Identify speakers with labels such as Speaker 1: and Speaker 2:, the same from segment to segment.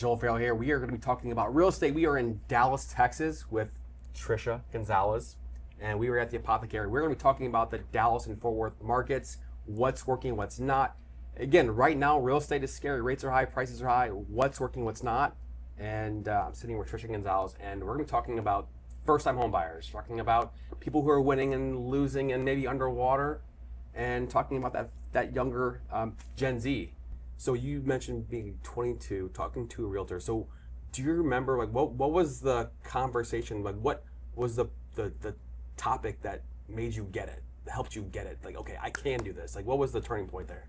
Speaker 1: Joel Farrell here. We are going to be talking about real estate. We are in Dallas, Texas with Tricia Gonzales, and we were at the Apothecary. We're going to be talking about the Dallas and Fort Worth markets, what's working, what's not. Again, right now, real estate is scary. Rates are high, prices are high. What's working, what's not. And I'm sitting with Tricia Gonzales, and we're going to be talking about first-time home buyers, talking about people who are winning and losing and maybe underwater, and talking about that younger Gen Z. So you mentioned being 22, talking to a realtor. So do you remember, like, what was the conversation? Like, what was the topic that made you get it, that helped you get it? Like, okay, I can do this. Like, what was the turning point there?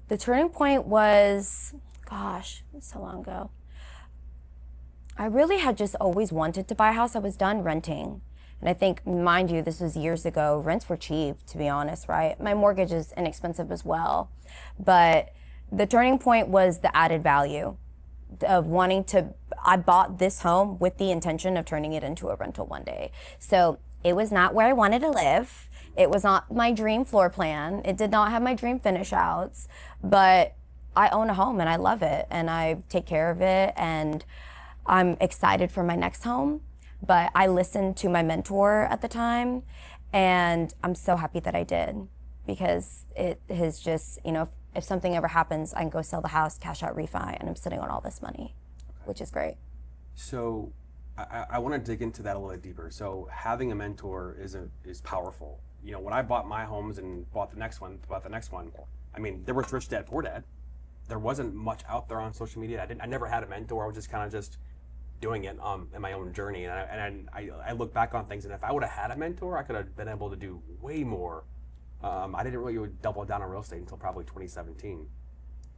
Speaker 2: The turning point was, gosh, so long ago. I really had just always wanted to buy a house. I was done renting. And I think, mind you, this was years ago. Rents were cheap, to be honest, right? My mortgage is inexpensive as well. But the turning point was the added value of wanting to, I bought this home with the intention of turning it into a rental one day. So it was not where I wanted to live. It was not my dream floor plan. It did not have my dream finish outs, but I own a home and I love it and I take care of it and I'm excited for my next home. But I listened to my mentor at the time, and I'm so happy that I did, because it has just, you know, if something ever happens, I can go sell the house, cash out refi, and I'm sitting on all this money, which is great.
Speaker 1: So I want to dig into that a little bit deeper. So having a mentor is powerful. You know, when I bought my homes and bought the next one, I mean, there was Rich Dad, Poor Dad. There wasn't much out there on social media. I never had a mentor. I was just kind of just doing it in my own journey, and I look back on things, and if I would have had a mentor, I could have been able to do way more. I didn't really double down on real estate until probably 2017,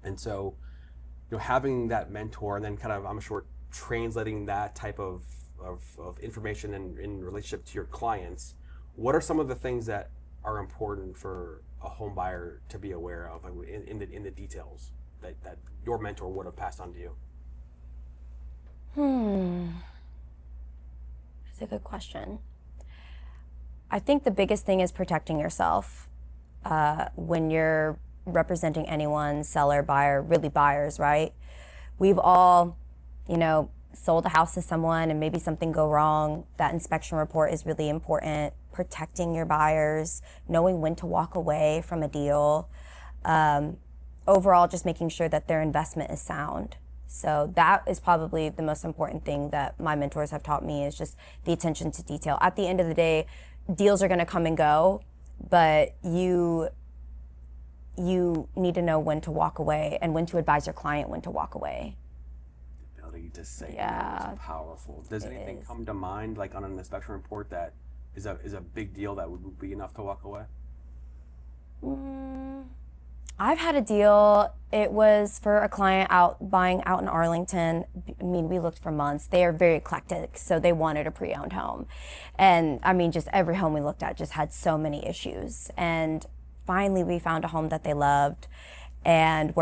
Speaker 1: and so, you know, having that mentor, and then kind of, I'm sure, translating that type of information in relationship to your clients. What are some of the things that are important for a home buyer to be aware of in the details that your mentor would have passed on to you?
Speaker 2: That's a good question. I think the biggest thing is protecting yourself. When you're representing anyone, seller, buyer, really buyers, right? We've all, you know, sold a house to someone and maybe something go wrong. That inspection report is really important. Protecting your buyers, knowing when to walk away from a deal. Overall, just making sure that their investment is sound. So that is probably the most important thing that my mentors have taught me, is just the attention to detail. At the end of the day, deals are going to come and go, but you need to know when to walk away and when to advise your client when to walk away.
Speaker 1: The ability to say that is powerful. Does anything come to mind, like on an inspection report, that is a big deal that would be enough to walk away?
Speaker 2: I've had a deal. It was for a client buying out in Arlington. I mean, we looked for months. They are very eclectic, so they wanted a pre-owned home. And I mean, just every home we looked at just had so many issues. And finally, we found a home that they loved. And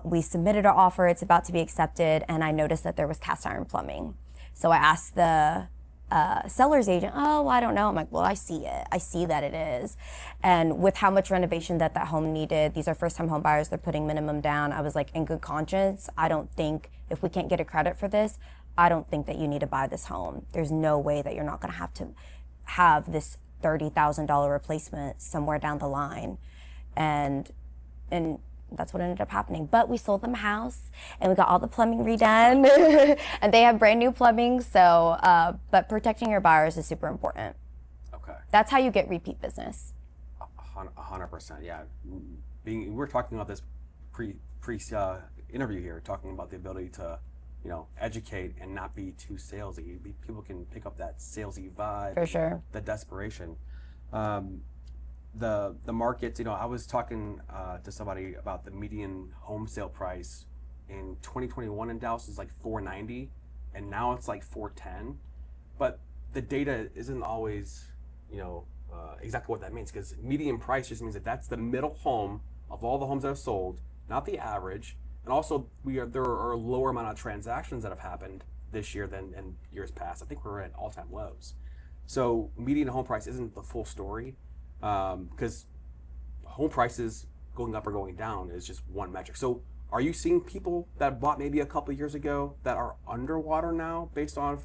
Speaker 2: we submitted our offer. It's about to be accepted. And I noticed that there was cast iron plumbing. So I asked the seller's agent, oh, well, I don't know. I'm like, well, I see it. I see that it is. And with how much renovation that home needed, these are first-time home buyers, they're putting minimum down. I was like, in good conscience, I don't think, if we can't get a credit for this, I don't think that you need to buy this home. There's no way that you're not gonna have to have this $30,000 replacement somewhere down the line. And that's what ended up happening. But we sold them a house and we got all the plumbing redone and they have brand new plumbing. So, but protecting your buyers is super important.
Speaker 1: Okay.
Speaker 2: That's how you get repeat business.
Speaker 1: 100%, yeah. We're talking about this pre interview here, talking about the ability to, you know, educate and not be too salesy. People can pick up that salesy vibe.
Speaker 2: For sure.
Speaker 1: The desperation. The markets, you know, I was talking to somebody about the median home sale price in 2021 in Dallas is like $490, and now it's like $410. But the data isn't always, you know, exactly what that means, because median price just means that that's the middle home of all the homes that are sold, not the average. And also, there are a lower amount of transactions that have happened this year than in years past. I think we're at all-time lows. So median home price isn't the full story. Because home prices going up or going down is just one metric. So Are you seeing people that bought maybe a couple years ago that are underwater now based on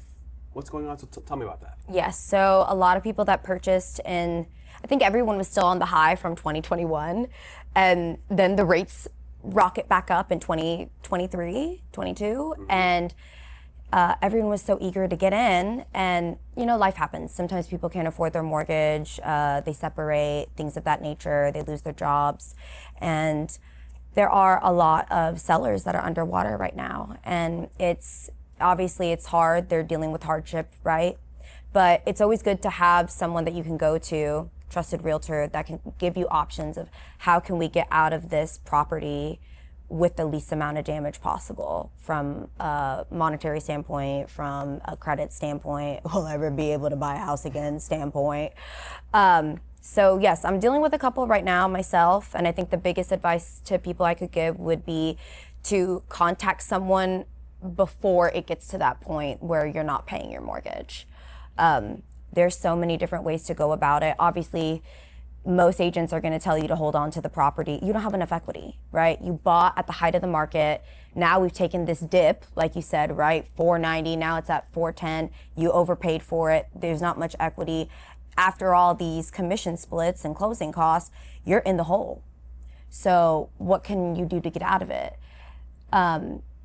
Speaker 1: what's going on? So tell me about that.
Speaker 2: Yes, so a lot of people that purchased I think everyone was still on the high from 2021, and then the rates rocket back up in 2023, 22, and everyone was so eager to get in, and life happens. Sometimes people can't afford their mortgage, they separate, things of that nature, they lose their jobs, and there are a lot of sellers that are underwater right now, and it's hard. They're dealing with hardship, right? But it's always good to have someone that you can go to, trusted realtor, that can give you options of how can we get out of this property with the least amount of damage possible, from a monetary standpoint, from a credit standpoint, will I ever be able to buy a house again standpoint. So yes, I'm dealing with a couple right now myself, and I think the biggest advice to people I could give would be to contact someone before it gets to that point where you're not paying your mortgage. There's so many different ways to go about it. Obviously, most agents are going to tell you to hold on to the property. You don't have enough equity, right? You bought at the height of the market. Now we've taken this dip, like you said, right? 490, now it's at 410. You overpaid for it. There's not much equity. After all these commission splits and closing costs, you're in the hole. So what can you do to get out of it?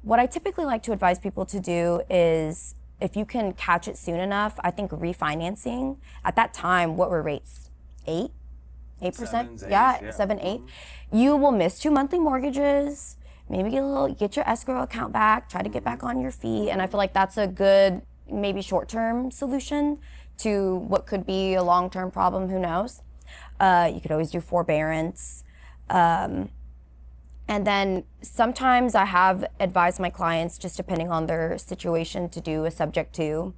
Speaker 2: What I typically like to advise people to do is, if you can catch it soon enough, I think refinancing. At that time, what were rates? 8%?
Speaker 1: 7,
Speaker 2: Yeah, 7, 8. You will miss 2 monthly mortgages, maybe get your escrow account back, try to get back on your feet. And I feel like that's a good, maybe short-term solution to what could be a long-term problem, who knows. You could always do forbearance. And then sometimes I have advised my clients, just depending on their situation, to do a subject to.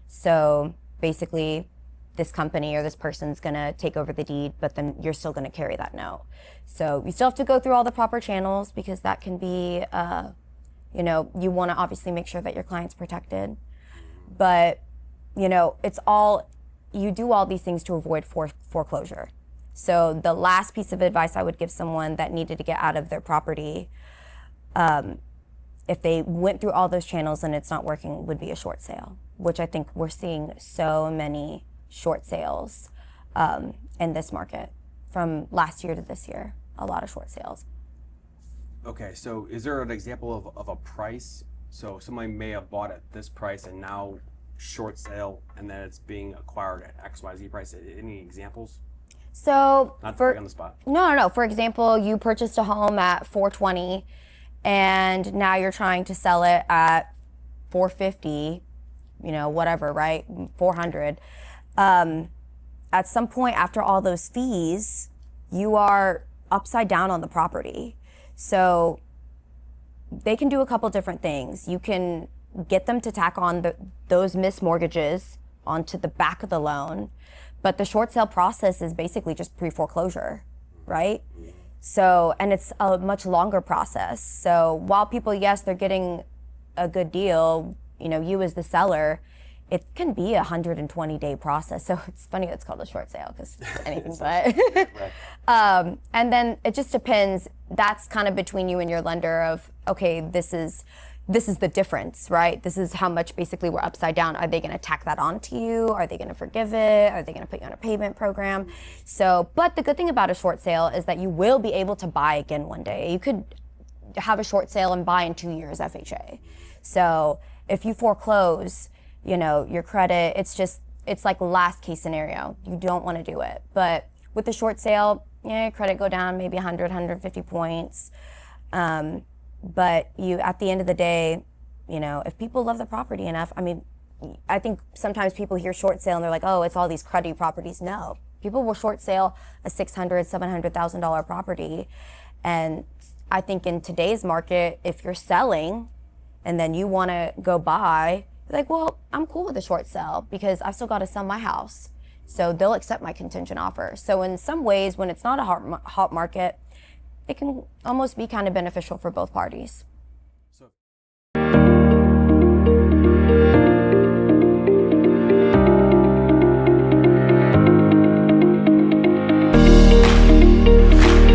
Speaker 2: So basically, this company or this person's gonna take over the deed, but then you're still gonna carry that note. So you still have to go through all the proper channels, because that can be, you wanna obviously make sure that your client's protected. But, you do all these things to avoid foreclosure. So the last piece of advice I would give someone that needed to get out of their property, if they went through all those channels and it's not working, would be a short sale, which I think we're seeing so many short sales in this market from last year to this year, a lot of short sales.
Speaker 1: Okay, so is there an example of a price? So somebody may have bought at this price and now short sale, and then it's being acquired at XYZ price. Any examples?
Speaker 2: So
Speaker 1: Not to put you on the spot.
Speaker 2: No. For example, you purchased a home at 420, and now you're trying to sell it at 450, whatever, right? 400. At some point after all those fees, you are upside down on the property. So they can do a couple different things. You can get them to tack on those missed mortgages onto the back of the loan. But the short sale process is basically just pre-foreclosure, right? So, and it's a much longer process. So while people, yes, they're getting a good deal, you as the seller, it can be a 120-day process. So it's funny it's called a short sale, because anything but. And then it just depends. That's kind of between you and your lender of, okay, this is the difference, right? This is how much basically we're upside down. Are they going to tack that onto you? Are they going to forgive it? Are they going to put you on a payment program? So, but the good thing about a short sale is that you will be able to buy again one day. You could have a short sale and buy in 2 years FHA. So if you foreclose, your credit, it's like last case scenario. You don't want to do it. But with the short sale, credit go down maybe 100, 150 points. But at the end of the day, if people love the property enough, I think sometimes people hear short sale and they're like, oh, it's all these cruddy properties. No, people will short sale a $600,000, $700,000 property. And I think in today's market, if you're selling and then you want to go buy, you're like, well, I'm cool with a short sale because I've still got to sell my house. So they'll accept my contingent offer. So in some ways, when it's not a hot market, it can almost be kind of beneficial for both parties.